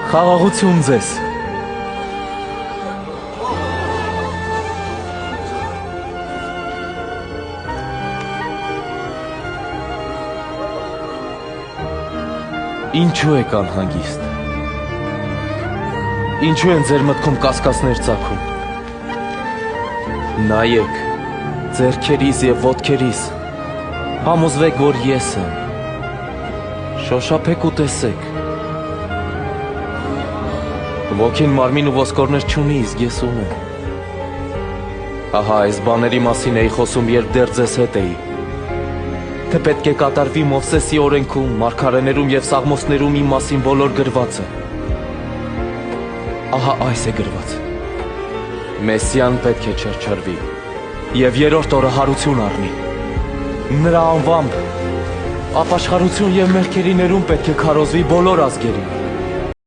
Խաղաղություն ձեզ։ Ինչու եք անհանգիստ։ Ինչու են ձեր մտքում կասկածներ ծագում։ Նայեք ձեռքերիս եւ ոտքերիս, համոզվեք, որ ես եմ։ Շոշափեք ու տեսեք։ Ոգին մարմին ու ոսկորներ չունի, իսկ ես ունեմ։ Ահա այս բաների մասին էի խոսում, երբ դեռ ձեզ հետ էի։ Թե պետք է կատարվի Մովսեսի օրենքում, մարգարեներում եւ սաղմոսներում իմ մասին բոլոր գրվածը։ Ահա այս է գրված. Մեսիան պետք է չրջրվի եւ երրորդ օրը հարություն առնի։ Նրա անվամբ ապաշխարություն եւ մեղքերի ներում պետք է քարոզվի բոլոր ազգերին։